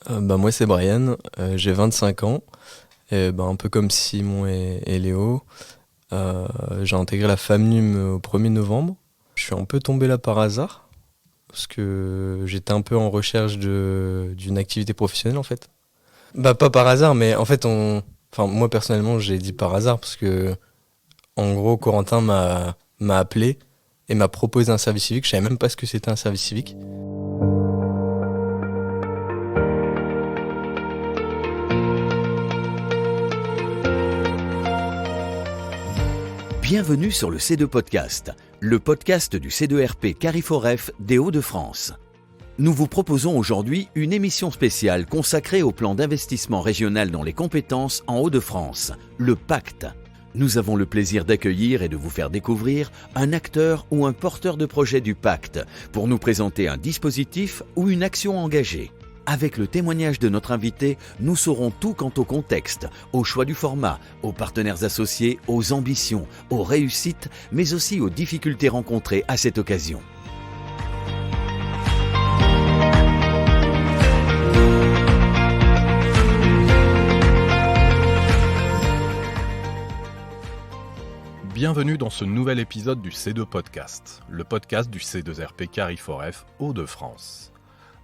Moi c'est Brian, j'ai 25 ans, et un peu comme Simon et Léo, j'ai intégré la FAMNUM au 1er novembre. Je suis un peu tombé là par hasard, parce que j'étais un peu en recherche d'une activité professionnelle en fait. Pas par hasard, mais en fait enfin moi personnellement j'ai dit par hasard, parce que en gros Corentin m'a appelé et m'a proposé un service civique, je savais même pas ce que c'était un service civique. Bienvenue sur le C2 Podcast, le podcast du C2RP Cariforef des Hauts-de-France. Nous vous proposons aujourd'hui une émission spéciale consacrée au plan d'investissement régional dans les compétences en Hauts-de-France, le PACTE. Nous avons le plaisir d'accueillir et de vous faire découvrir un acteur ou un porteur de projet du PACTE pour nous présenter un dispositif ou une action engagée. Avec le témoignage de notre invité, nous saurons tout quant au contexte, au choix du format, aux partenaires associés, aux ambitions, aux réussites, mais aussi aux difficultés rencontrées à cette occasion. Bienvenue dans ce nouvel épisode du C2 Podcast, le podcast du C2RP Cariforef Hauts-de-France.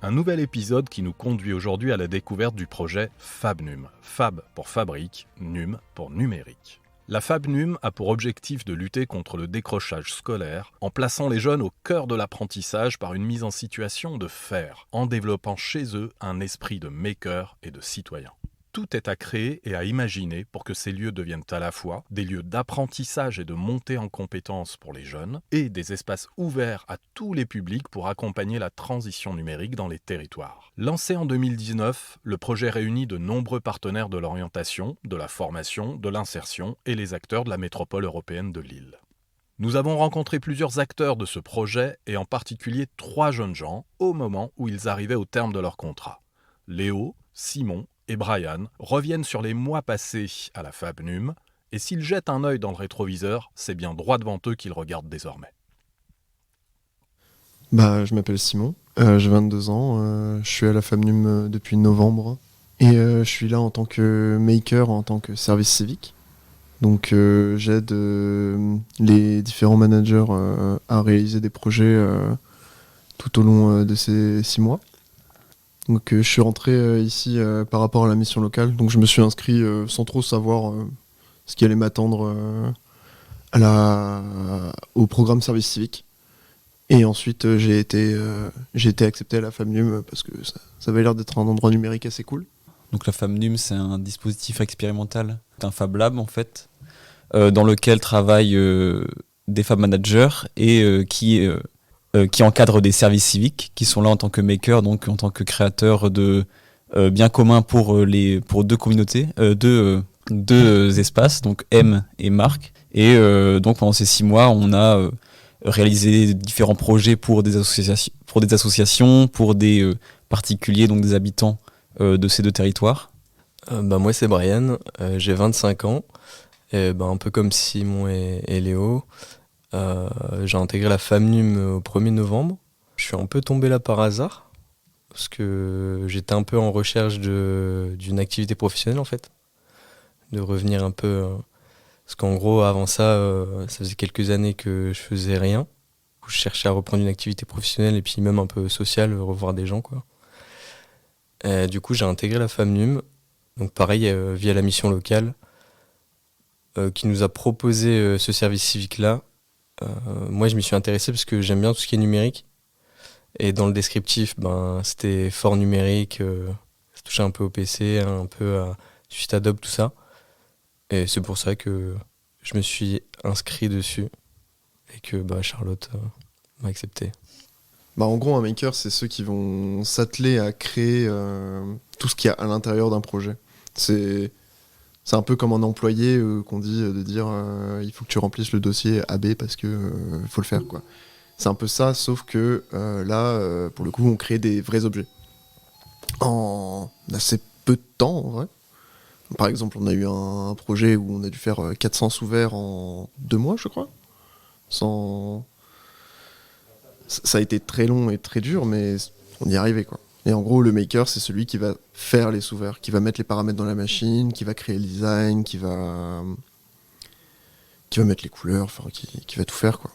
Un nouvel épisode qui nous conduit aujourd'hui à la découverte du projet FABNUM. Fab pour fabrique, NUM pour numérique. La FABNUM a pour objectif de lutter contre le décrochage scolaire en plaçant les jeunes au cœur de l'apprentissage par une mise en situation de faire, en développant chez eux un esprit de maker et de citoyen. Tout est à créer et à imaginer pour que ces lieux deviennent à la fois des lieux d'apprentissage et de montée en compétences pour les jeunes et des espaces ouverts à tous les publics pour accompagner la transition numérique dans les territoires. Lancé en 2019, le projet réunit de nombreux partenaires de l'orientation, de la formation, de l'insertion et les acteurs de la métropole européenne de Lille. Nous avons rencontré plusieurs acteurs de ce projet et en particulier 3 jeunes gens au moment où ils arrivaient au terme de leur contrat. Léo, Simon et Brian reviennent sur les mois passés à la FABNUM, et s'ils jettent un œil dans le rétroviseur, c'est bien droit devant eux qu'ils regardent désormais. Je m'appelle Simon, j'ai 22 ans, je suis à la FABNUM depuis novembre, et je suis là en tant que maker, en tant que service civique. Donc j'aide les différents managers à réaliser des projets tout au long de ces 6 mois. Donc je suis rentré ici par rapport à la mission locale, donc je me suis inscrit sans trop savoir ce qui allait m'attendre au programme service civique. Et ensuite j'ai été accepté à la FABNUM parce que ça avait l'air d'être un endroit numérique assez cool. Donc la FABNUM, c'est un dispositif expérimental, un Fab Lab en fait, dans lequel travaillent des Fab Managers et qui encadrent des services civiques, qui sont là en tant que makers, donc en tant que créateurs de biens communs pour 2 communautés, deux espaces, donc M et Marc. Et donc pendant ces 6 mois, on a réalisé différents projets pour des associations, pour des particuliers, donc des habitants de ces 2 territoires. Moi c'est Brian, j'ai 25 ans, et un peu comme Simon et Léo, j'ai intégré la FAMNUM au 1er novembre. Je suis un peu tombé là par hasard, parce que j'étais un peu en recherche d'une activité professionnelle en fait, de revenir un peu... parce qu'en gros avant ça, ça faisait quelques années que je faisais rien. Je cherchais à reprendre une activité professionnelle et puis même un peu sociale, revoir des gens quoi. Et du coup j'ai intégré la FAMNUM, donc pareil via la mission locale, qui nous a proposé ce service civique là. Moi je m'y suis intéressé parce que j'aime bien tout ce qui est numérique, et dans le descriptif c'était fort numérique, ça touchait un peu au PC, un peu à suite Adobe, tout ça, et c'est pour ça que je me suis inscrit dessus et que Charlotte m'a accepté. En gros, un maker, c'est ceux qui vont s'atteler à créer tout ce qu'il y a à l'intérieur d'un projet. C'est un peu comme un employé qu'on dit de dire il faut que tu remplisses le dossier AB parce que faut le faire quoi. C'est un peu ça, sauf que là, pour le coup, on crée des vrais objets en assez peu de temps en vrai. Par exemple, on a eu un projet où on a dû faire 400 sous-verts en 2 mois, je crois. Ça a été très long et très dur, mais on y est arrivé quoi. Et en gros, le maker, c'est celui qui va faire les sous-verres, qui va mettre les paramètres dans la machine, qui va créer le design, qui va mettre les couleurs, enfin, qui va tout faire, quoi.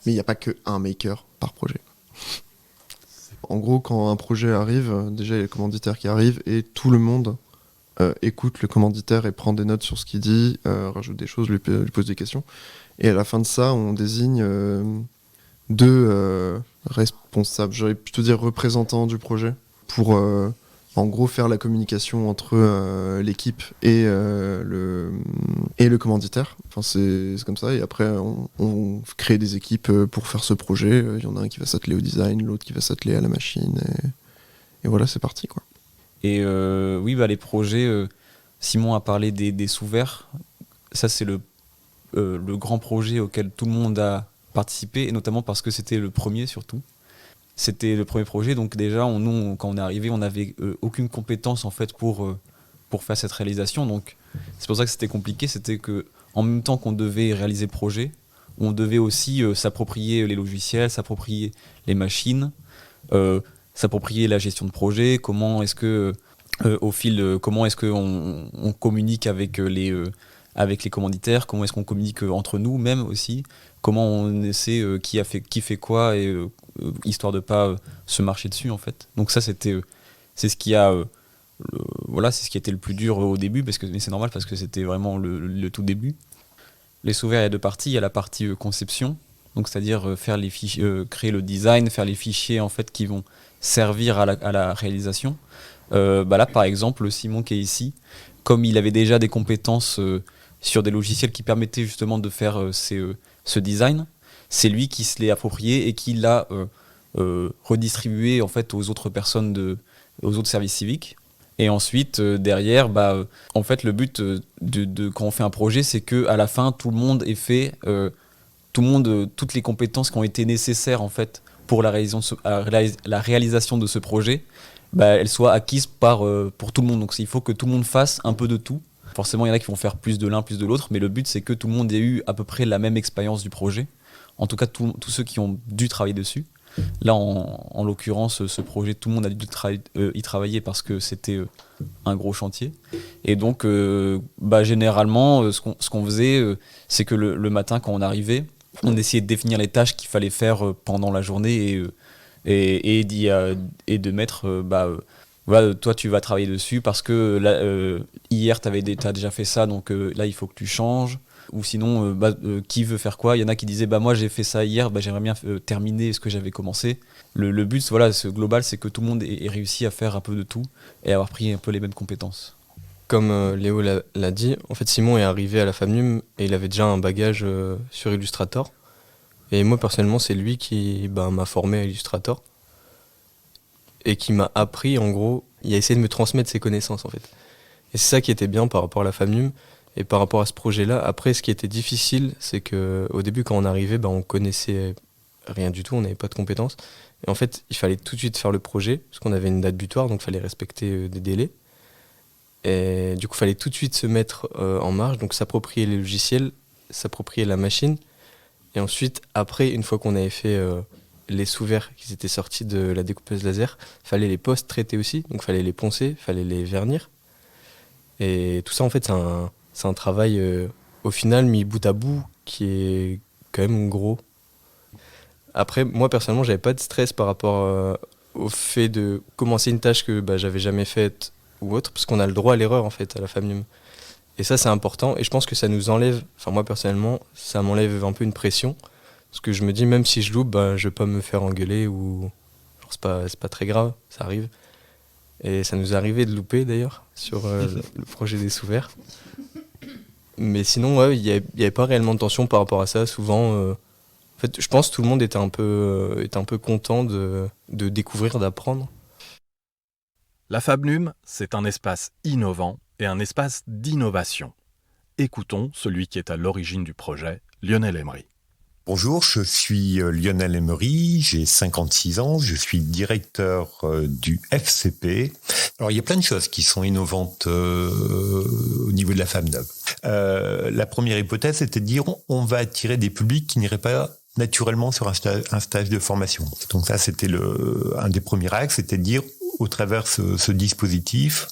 Mais il n'y a pas qu'un maker par projet. En gros, quand un projet arrive, déjà il y a le commanditaire qui arrive et tout le monde écoute le commanditaire et prend des notes sur ce qu'il dit, rajoute des choses, lui pose des questions. Et à la fin de ça, on désigne deux responsables, j'aurais plutôt dire représentants du projet, pour en gros faire la communication entre l'équipe et le commanditaire. Enfin, c'est comme ça. Et après, on crée des équipes pour faire ce projet. Il y en a un qui va s'atteler au design, l'autre qui va s'atteler à la machine. Et voilà, c'est parti, quoi. Et oui, les projets, Simon a parlé des sous-verres. Ça, c'est le grand projet auquel tout le monde a participé, et notamment parce que c'était le premier surtout. C'était le premier projet, donc déjà, nous, quand on est arrivé, on n'avait aucune compétence en fait pour faire cette réalisation. Donc c'est pour ça que c'était compliqué. C'était que en même temps qu'on devait réaliser le projet, on devait aussi s'approprier les logiciels, s'approprier les machines, s'approprier la gestion de projet. Comment est-ce que comment est-ce qu'on on communique avec les commanditaires, comment est-ce qu'on communique entre nous même aussi, comment on essaie qui fait quoi, et histoire de pas se marcher dessus en fait. Donc ça c'est ce qui a c'est ce qui était le plus dur au début, mais c'est normal parce que c'était vraiment le tout début. Les sous-verres, il y a deux parties. Il y a la partie conception, donc c'est-à-dire faire les fichiers, créer le design, faire les fichiers en fait qui vont servir à la réalisation. Là par exemple Simon qui est ici, comme il avait déjà des compétences sur des logiciels qui permettaient justement de faire ce design, c'est lui qui se l'est approprié et qui l'a redistribué en fait aux autres personnes, aux autres services civiques. Et ensuite derrière, en fait le but quand on fait un projet, c'est que à la fin tout le monde ait fait toutes les compétences qui ont été nécessaires en fait pour la réalisation de ce projet, elles soient acquises pour tout le monde. Donc il faut que tout le monde fasse un peu de tout. Forcément, il y en a qui vont faire plus de l'un, plus de l'autre, mais le but, c'est que tout le monde ait eu à peu près la même expérience du projet. En tout cas, tous ceux qui ont dû travailler dessus. Là, en l'occurrence, ce projet, tout le monde a dû y travailler parce que c'était un gros chantier. Et donc, généralement, ce qu'on faisait, c'est que le matin, quand on arrivait, on essayait de définir les tâches qu'il fallait faire pendant la journée et de mettre... toi tu vas travailler dessus parce que là, hier t'as déjà fait ça, donc là il faut que tu changes. Ou sinon qui veut faire quoi. Il y en a qui disaient moi j'ai fait ça hier, j'aimerais bien terminer ce que j'avais commencé. Le but ce global, c'est que tout le monde ait réussi à faire un peu de tout et avoir pris un peu les mêmes compétences. Comme Léo l'a dit, en fait Simon est arrivé à la Famnum et il avait déjà un bagage sur Illustrator. Et moi personnellement c'est lui qui m'a formé à Illustrator et qui m'a appris, en gros, il a essayé de me transmettre ses connaissances en fait. Et c'est ça qui était bien par rapport à la Famnum et par rapport à ce projet-là. Après, ce qui était difficile, c'est qu'au début, quand on arrivait, on connaissait rien du tout, on n'avait pas de compétences. Et en fait, il fallait tout de suite faire le projet, parce qu'on avait une date butoir, donc il fallait respecter des délais. Et du coup, il fallait tout de suite se mettre en marche, donc s'approprier les logiciels, s'approprier la machine. Et ensuite, après, une fois qu'on avait fait... les sous-verres qui étaient sortis de la découpeuse laser, fallait les post-traiter aussi, donc fallait les poncer, fallait les vernir. Et tout ça, en fait, c'est un travail, au final, mis bout à bout, qui est quand même gros. Après, moi, personnellement, j'avais pas de stress par rapport au fait de commencer une tâche que j'avais jamais faite ou autre, parce qu'on a le droit à l'erreur, en fait, à la Famnum. Et ça, c'est important, et je pense que ça nous enlève, enfin, moi, personnellement, ça m'enlève un peu une pression. Parce que je me dis, même si je loupe, je vais pas me faire engueuler ou... c'est pas très grave, ça arrive. Et ça nous est arrivé de louper d'ailleurs sur le projet des sous-verres. Mais sinon, il y avait pas réellement de tension par rapport à ça. Souvent, en fait, je pense que tout le monde était un peu content de découvrir, d'apprendre. La Famnum, c'est un espace innovant et un espace d'innovation. Écoutons celui qui est à l'origine du projet, Lionel Emery. Bonjour, je suis Lionel Emery, j'ai 56 ans, je suis directeur du FCP. Alors il y a plein de choses qui sont innovantes au niveau de la Famnum. La première hypothèse était de dire on va attirer des publics qui n'iraient pas naturellement sur un stage de formation. Donc ça, c'était un des premiers axes, c'était de dire, au travers ce dispositif,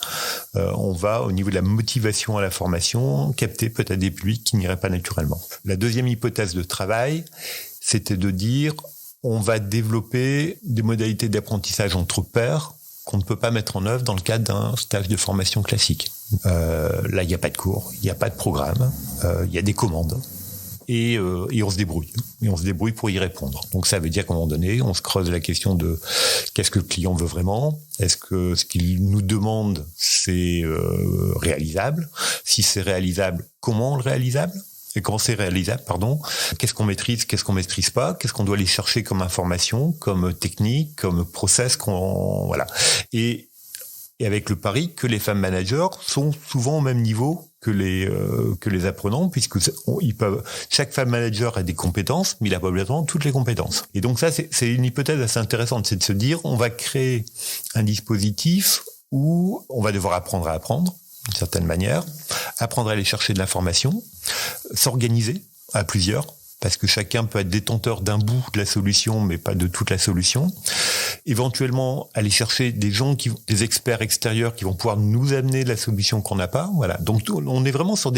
on va, au niveau de la motivation à la formation, capter peut-être des publics qui n'iraient pas naturellement. La deuxième hypothèse de travail, c'était de dire, on va développer des modalités d'apprentissage entre pairs qu'on ne peut pas mettre en œuvre dans le cadre d'un stage de formation classique. Là, il n'y a pas de cours, il n'y a pas de programme, il y a des commandes. Et on se débrouille. Et on se débrouille pour y répondre. Donc ça veut dire qu'à un moment donné, on se creuse la question de qu'est-ce que le client veut vraiment ? Est-ce que ce qu'il nous demande, c'est réalisable ? Si c'est réalisable, comment on le réalisable ? Et quand c'est réalisable, qu'est-ce qu'on maîtrise pas ? Qu'est-ce qu'on doit aller chercher comme information, comme technique, comme process voilà. Et avec le pari que les femmes managers sont souvent au même niveau que les apprenants, puisque chaque femme manager a des compétences, mais il n'a pas obligatoirement toutes les compétences. Et donc ça, c'est une hypothèse assez intéressante, c'est de se dire, on va créer un dispositif où on va devoir apprendre à apprendre, d'une certaine manière, apprendre à aller chercher de l'information, s'organiser à plusieurs, parce que chacun peut être détenteur d'un bout de la solution, mais pas de toute la solution. Éventuellement, aller chercher des experts extérieurs qui vont pouvoir nous amener la solution qu'on n'a pas. Voilà. Donc, on est vraiment sur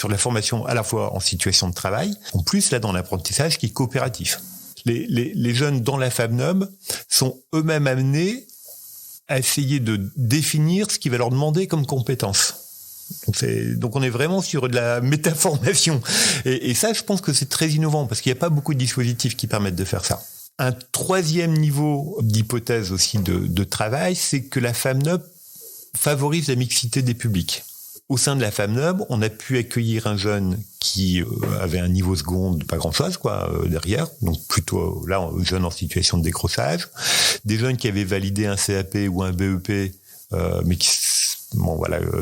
la formation à la fois en situation de travail, en plus, là, dans l'apprentissage qui est coopératif. Les jeunes dans la FabNob sont eux-mêmes amenés à essayer de définir ce qui va leur demander comme compétence. Donc on est vraiment sur de la métaformation. Et ça, je pense que c'est très innovant parce qu'il n'y a pas beaucoup de dispositifs qui permettent de faire ça. Un troisième niveau d'hypothèse aussi de travail, c'est que la FabNob favorise la mixité des publics. Au sein de la FabNob, on a pu accueillir un jeune qui avait un niveau seconde, pas grand-chose derrière, donc plutôt là, un jeune en situation de décrochage, des jeunes qui avaient validé un CAP ou un BEP, mais qui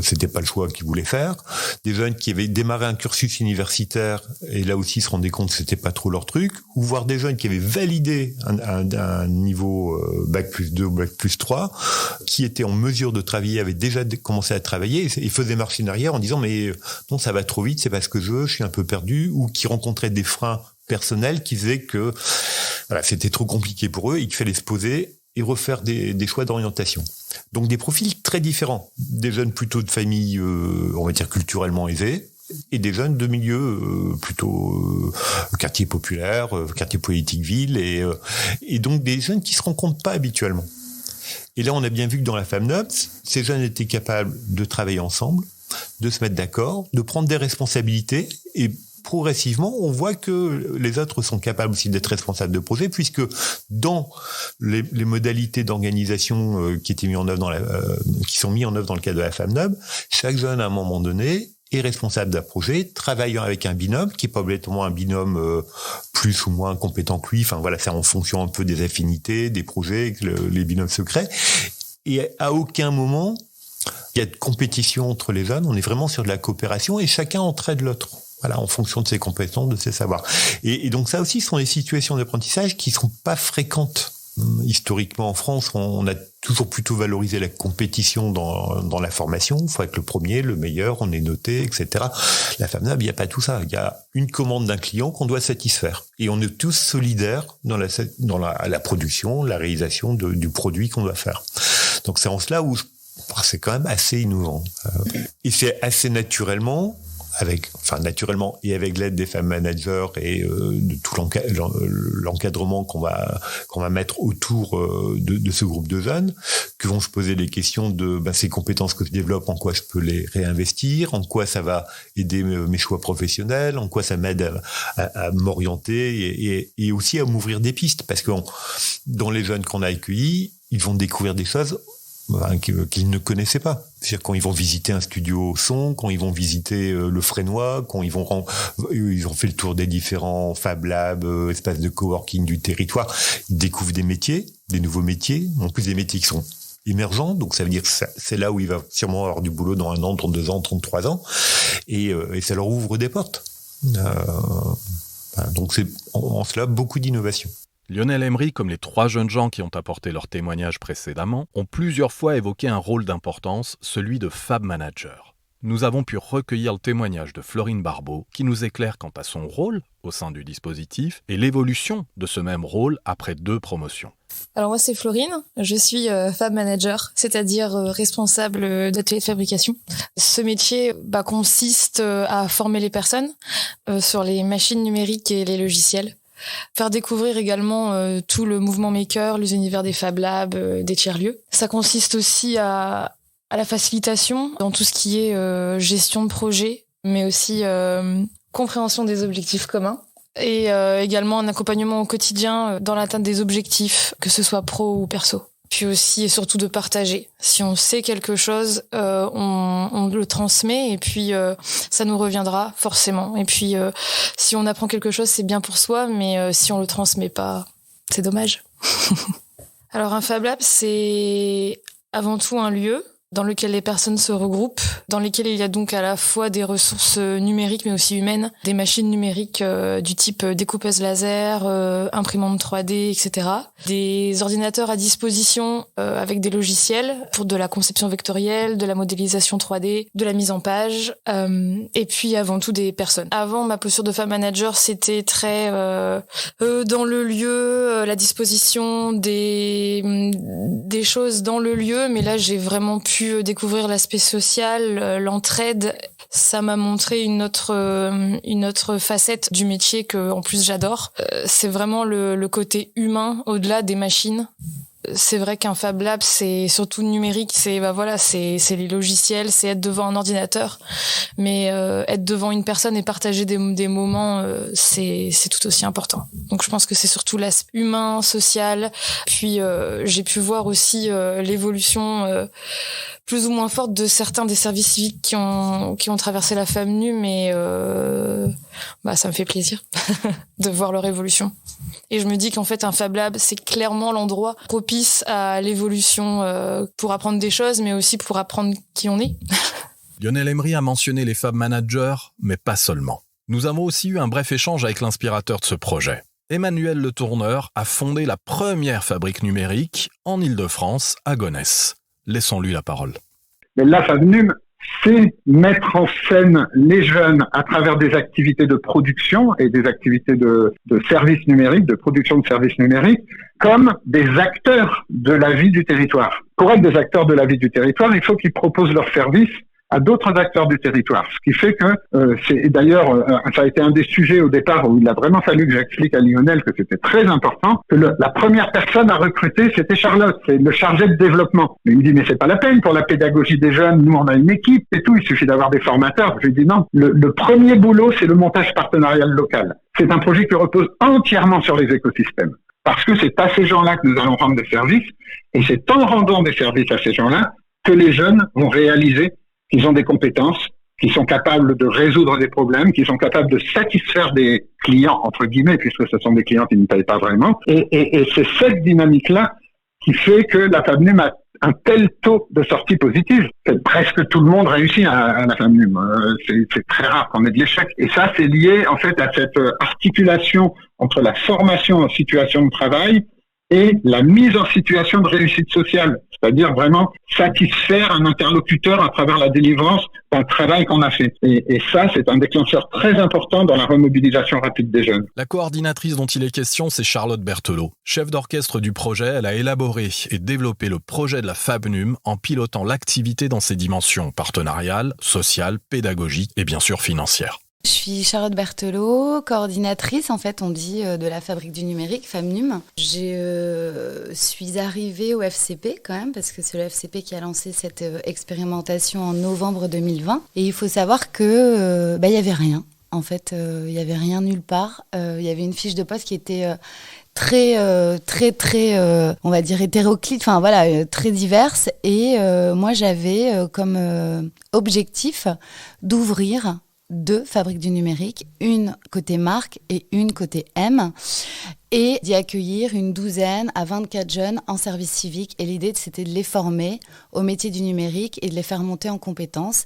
c'était pas le choix qu'ils voulaient faire. Des jeunes qui avaient démarré un cursus universitaire et là aussi se rendaient compte que c'était pas trop leur truc, ou voir des jeunes qui avaient validé un niveau Bac+2 ou Bac+3, qui étaient en mesure de travailler, avaient déjà commencé à travailler et faisaient marche en arrière en disant mais non, ça va trop vite, c'est pas ce que je suis un peu perdu, ou qui rencontraient des freins personnels qui faisaient que c'était trop compliqué pour eux et qu'il fallait se poser et refaire des choix d'orientation. Donc des profils très différents. Des jeunes plutôt de familles, on va dire, culturellement aisées, et des jeunes de milieux plutôt quartier populaire, quartier politique ville, et donc des jeunes qui se rencontrent pas habituellement. Et là, on a bien vu que dans la FabNob, ces jeunes étaient capables de travailler ensemble, de se mettre d'accord, de prendre des responsabilités, et progressivement, on voit que les autres sont capables aussi d'être responsables de projet, puisque dans les modalités d'organisation qui étaient mis en œuvre qui sont mis en œuvre dans le cadre de la FabNob, chaque jeune à un moment donné est responsable d'un projet, travaillant avec un binôme qui est pas obligatoirement un binôme plus ou moins compétent que lui. Enfin voilà, c'est en fonction un peu des affinités, des projets que les binômes se créent. Et à aucun moment il y a de compétition entre les jeunes. On est vraiment sur de la coopération et chacun entraide l'autre. Voilà, en fonction de ses compétences, de ses savoirs. Et donc ça aussi, ce sont des situations d'apprentissage qui ne sont pas fréquentes. Historiquement, en France, on a toujours plutôt valorisé la compétition dans la formation. Il faut être le premier, le meilleur, on est noté, etc. La FabNob, il n'y a pas tout ça. Il y a une commande d'un client qu'on doit satisfaire. Et on est tous solidaires dans la production, la réalisation du produit qu'on doit faire. Donc c'est en cela où c'est quand même assez innovant. Et c'est assez naturellement et avec l'aide des femmes managers et de tout l'encadrement qu'on va mettre autour de ce groupe de jeunes, que vont se poser les questions de ces compétences que je développe, en quoi je peux les réinvestir, en quoi ça va aider mes choix professionnels, en quoi ça m'aide à m'orienter et aussi à m'ouvrir des pistes, parce que dans les jeunes qu'on a accueillis, ils vont découvrir des choses qu'ils ne connaissaient pas. C'est-à-dire quand ils vont visiter un studio son, quand ils vont visiter le Fresnoy, quand ils ont fait le tour des différents Fab Labs, espaces de coworking du territoire, ils découvrent des métiers, des nouveaux métiers, en plus des métiers qui sont émergents, donc ça veut dire que c'est là où il va sûrement avoir du boulot dans 1 an, 32 ans, 33 ans, et ça leur ouvre des portes. Donc c'est en cela beaucoup d'innovation. Lionel Emery, comme les 3 jeunes gens qui ont apporté leur témoignage précédemment, ont plusieurs fois évoqué un rôle d'importance, celui de Fab Manager. nous avons pu recueillir le témoignage de Florine Barbeau qui nous éclaire quant à son rôle au sein du dispositif et l'évolution de ce même rôle après 2 promotions. Alors moi c'est Florine, je suis Fab Manager, c'est-à-dire responsable d'atelier de fabrication. Ce métier consiste à former les personnes sur les machines numériques et les logiciels. Faire découvrir également tout le mouvement maker, les univers des Fab Labs, des tiers-lieux. Ça consiste aussi à la facilitation dans tout ce qui est gestion de projet, mais aussi compréhension des objectifs communs. Et également un accompagnement au quotidien dans l'atteinte des objectifs, que ce soit pro ou perso. Puis aussi et surtout de partager. Si on sait quelque chose, on le transmet et puis ça nous reviendra forcément. Et puis si on apprend quelque chose, c'est bien pour soi, mais si on le transmet pas, c'est dommage. Alors un Fab Lab, c'est avant tout un lieu dans lequel les personnes se regroupent, dans lesquels il y a donc à la fois des ressources numériques mais aussi humaines, des machines numériques du type découpeuse laser, imprimante 3D, etc. Des ordinateurs à disposition avec des logiciels pour de la conception vectorielle, de la modélisation 3D, de la mise en page, et puis avant tout des personnes. Avant, ma posture de Fab Manager, c'était très dans le lieu, la disposition des choses dans le lieu, mais là j'ai vraiment pu découvrir l'aspect social, l'entraide. Ça m'a montré une autre facette du métier que en plus j'adore. C'est vraiment le côté humain au-delà des machines. C'est vrai qu'un Fab Lab, c'est surtout numérique, c'est les logiciels, c'est être devant un ordinateur, mais être devant une personne et partager des moments, c'est tout aussi important. Donc je pense que c'est surtout l'aspect humain, social. Puis j'ai pu voir aussi l'évolution plus ou moins forte de certains des services civiques qui ont traversé la FAMNUM, mais ça me fait plaisir de voir leur évolution. Et je me dis qu'en fait un Fab Lab, c'est clairement l'endroit propice à l'évolution pour apprendre des choses, mais aussi pour apprendre qui on est. Lionel Emery a mentionné les Fab Managers, mais pas seulement. Nous avons aussi eu un bref échange avec l'inspirateur de ce projet. Emmanuel Le Tourneur a fondé la première fabrique numérique en Île-de-France, à Gonesse. Laissons-lui la parole. Mais la FAMNUM, c'est mettre en scène les jeunes à travers des activités de production et des activités de services numériques, de production de services numériques, comme des acteurs de la vie du territoire. Pour être des acteurs de la vie du territoire, il faut qu'ils proposent leurs services à d'autres acteurs du territoire. Ce qui fait que, ça a été un des sujets au départ où il a vraiment fallu que j'explique à Lionel que c'était très important, que la première personne à recruter, c'était Charlotte, c'est le chargé de développement. Il me dit, mais c'est pas la peine pour la pédagogie des jeunes, nous on a une équipe et tout, il suffit d'avoir des formateurs. Je lui dis non, le premier boulot, c'est le montage partenarial local. C'est un projet qui repose entièrement sur les écosystèmes. Parce que c'est à ces gens-là que nous allons rendre des services, et c'est en rendant des services à ces gens-là que les jeunes vont réaliser qu'ils ont des compétences, qu'ils sont capables de résoudre des problèmes, qu'ils sont capables de satisfaire des clients, entre guillemets, puisque ce sont des clients qui ne payent pas vraiment. Et c'est cette dynamique-là qui fait que la FAMNUM a un tel taux de sortie positive. Presque tout le monde réussit à la FAMNUM. C'est très rare qu'on ait de l'échec. Et ça, c'est lié en fait à cette articulation entre la formation en situation de travail et la mise en situation de réussite sociale, c'est-à-dire vraiment satisfaire un interlocuteur à travers la délivrance d'un travail qu'on a fait. Et ça, c'est un déclencheur très important dans la remobilisation rapide des jeunes. La coordinatrice dont il est question, c'est Charlotte Berthelot. Chef d'orchestre du projet, elle a élaboré et développé le projet de la FAMNUM en pilotant l'activité dans ses dimensions partenariales, sociales, pédagogiques et bien sûr financières. Je suis Charlotte Berthelot, coordinatrice, en fait, on dit, de la Fabrique du numérique, FAMNUM. Je suis arrivée au FCP quand même, parce que c'est le FCP qui a lancé cette expérimentation en novembre 2020. Et il faut savoir que y avait rien. En fait, il y avait rien nulle part. Il y avait une fiche de poste qui était très, on va dire hétéroclite, très diverse. Et moi, j'avais comme objectif d'ouvrir 2 fabriques du numérique, une côté marque et une côté M, et d'y accueillir une 12aine à 24 jeunes en service civique. Et l'idée, c'était de les former au métier du numérique et de les faire monter en compétences.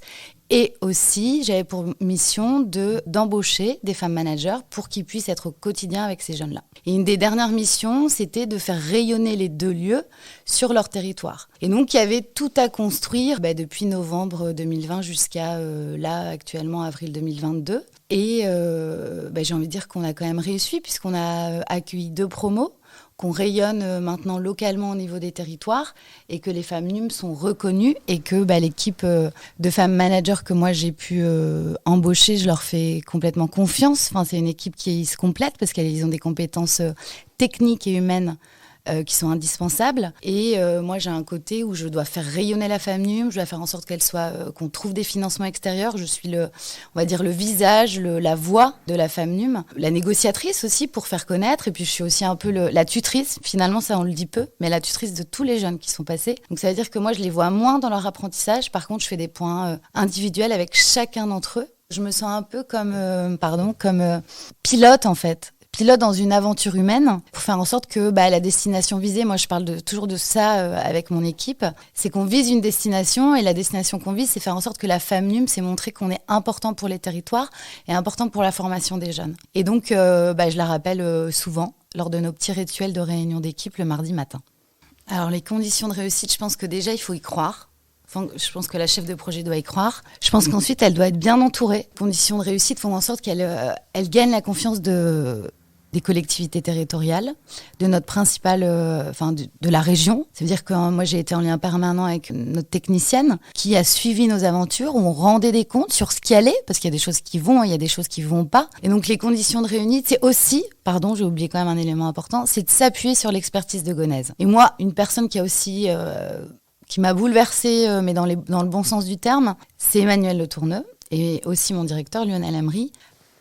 Et aussi, j'avais pour mission d'embaucher des femmes managers pour qu'ils puissent être au quotidien avec ces jeunes-là. Et une des dernières missions, c'était de faire rayonner les 2 lieux sur leur territoire. Et donc, il y avait tout à construire depuis novembre 2020 jusqu'à là, actuellement, avril 2022. Et j'ai envie de dire qu'on a quand même réussi puisqu'on a accueilli 2 promos, qu'on rayonne maintenant localement au niveau des territoires et que les femmes NUM sont reconnues et que l'équipe de femmes managers que moi j'ai pu embaucher, je leur fais complètement confiance. Enfin, c'est une équipe qui se complète parce qu'ils ont des compétences techniques et humaines qui sont indispensables. Et moi, j'ai un côté où je dois faire rayonner la femme NUM, je dois faire en sorte qu'on trouve des financements extérieurs. Je suis on va dire le visage, la voix de la femme NUM, la négociatrice aussi pour faire connaître. Et puis, je suis aussi un peu la tutrice. Finalement, ça, on le dit peu, mais la tutrice de tous les jeunes qui sont passés. Donc, ça veut dire que moi, je les vois moins dans leur apprentissage. Par contre, je fais des points individuels avec chacun d'entre eux. Je me sens un peu comme pilote, en fait. Pilote dans une aventure humaine pour faire en sorte que la destination visée, moi je parle toujours de ça avec mon équipe, c'est qu'on vise une destination et la destination qu'on vise, c'est faire en sorte que la femme NUM, c'est montrer qu'on est important pour les territoires et important pour la formation des jeunes. Et donc je la rappelle souvent lors de nos petits rituels de réunion d'équipe le mardi matin. Alors les conditions de réussite, je pense que déjà il faut y croire. Enfin, je pense que la chef de projet doit y croire. Je pense qu'ensuite elle doit être bien entourée. Les conditions de réussite font en sorte qu'elle gagne la confiance des collectivités territoriales, de notre principale, de la région. Ça veut dire que moi, j'ai été en lien permanent avec notre technicienne qui a suivi nos aventures, où on rendait des comptes sur ce qui allait, parce qu'il y a des choses qui vont, il y a des choses qui vont pas. Et donc, les conditions de réussite, c'est aussi, j'ai oublié quand même un élément important, c'est de s'appuyer sur l'expertise de Gonesse. Et moi, une personne qui a aussi, qui m'a bouleversée, mais dans le bon sens du terme, c'est Emmanuel Le Tourneux, et aussi mon directeur, Lionel Amry.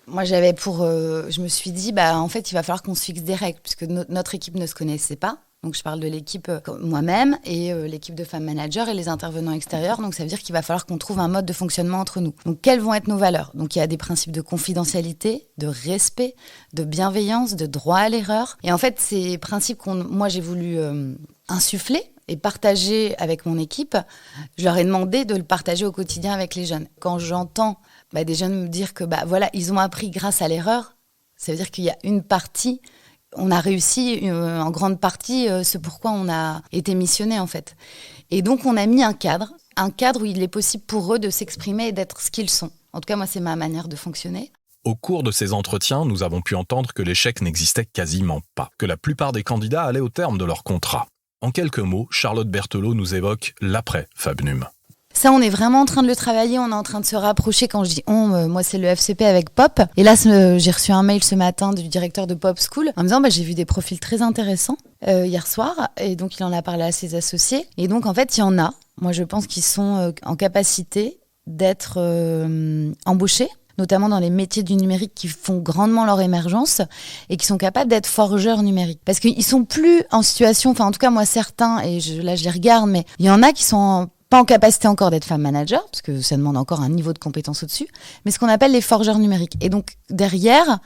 Moi, je me suis dit, en fait, il va falloir qu'on se fixe des règles, puisque notre équipe ne se connaissait pas. Donc, je parle de l'équipe moi-même et l'équipe de femmes managers et les intervenants extérieurs. Donc, ça veut dire qu'il va falloir qu'on trouve un mode de fonctionnement entre nous. Donc, quelles vont être nos valeurs ? Donc, il y a des principes de confidentialité, de respect, de bienveillance, de droit à l'erreur. Et en fait, ces principes moi, j'ai voulu insuffler et partager avec mon équipe. Je leur ai demandé de le partager au quotidien avec les jeunes. Quand j'entends des jeunes me dire que ils ont appris grâce à l'erreur, ça veut dire qu'il y a une partie, on a réussi en grande partie ce pourquoi on a été missionné en fait. Et donc on a mis un cadre où il est possible pour eux de s'exprimer et d'être ce qu'ils sont. En tout cas, moi, c'est ma manière de fonctionner. Au cours de ces entretiens, nous avons pu entendre que l'échec n'existait quasiment pas, que la plupart des candidats allaient au terme de leur contrat. En quelques mots, Charlotte Berthelot nous évoque l'après-Fab NUM. Ça, on est vraiment en train de le travailler, on est en train de se rapprocher. Quand je dis on, moi c'est le FCP avec Pop. Et là, j'ai reçu un mail ce matin du directeur de Pop School en me disant j'ai vu des profils très intéressants hier soir. Et donc, il en a parlé à ses associés. Et donc, en fait, il y en a. Moi, je pense qu'ils sont en capacité d'être embauchés, notamment dans les métiers du numérique qui font grandement leur émergence et qui sont capables d'être forgeurs numériques. Parce qu'ils sont plus en situation, en tout cas moi certains, et là je les regarde, mais il y en a qui sont pas en capacité encore d'être femme manager, parce que ça demande encore un niveau de compétence au-dessus, mais ce qu'on appelle les forgeurs numériques. Et donc derrière,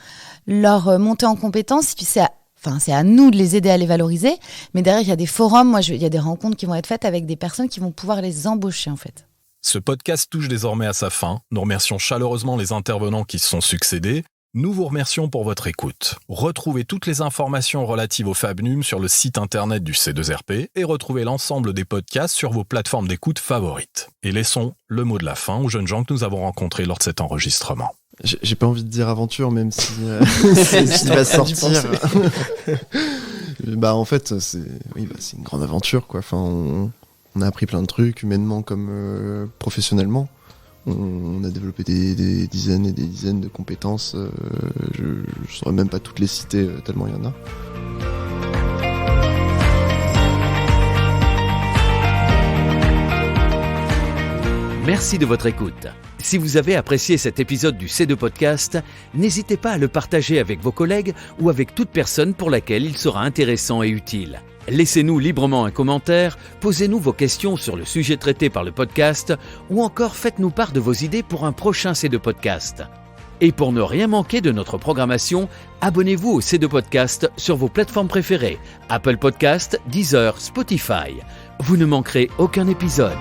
leur montée en compétence, c'est à nous de les aider à les valoriser, mais derrière il y a des forums, il y a des rencontres qui vont être faites avec des personnes qui vont pouvoir les embaucher en fait. Ce podcast touche désormais à sa fin. Nous remercions chaleureusement les intervenants qui se sont succédés. Nous vous remercions pour votre écoute. Retrouvez toutes les informations relatives au Fab NUM sur le site internet du C2RP et retrouvez l'ensemble des podcasts sur vos plateformes d'écoute favorites. Et laissons le mot de la fin aux jeunes gens que nous avons rencontrés lors de cet enregistrement. J'ai pas envie de dire aventure, même si il va sortir. En fait, c'est une grande aventure, quoi. On a appris plein de trucs, humainement comme professionnellement. On a développé des dizaines et des dizaines de compétences. Je ne saurais même pas toutes les citer, tellement il y en a. Merci de votre écoute. Si vous avez apprécié cet épisode du C2 Podcast, n'hésitez pas à le partager avec vos collègues ou avec toute personne pour laquelle il sera intéressant et utile. Laissez-nous librement un commentaire, posez-nous vos questions sur le sujet traité par le podcast ou encore faites-nous part de vos idées pour un prochain C2 Podcast. Et pour ne rien manquer de notre programmation, abonnez-vous au C2 Podcast sur vos plateformes préférées, Apple Podcast, Deezer, Spotify. Vous ne manquerez aucun épisode.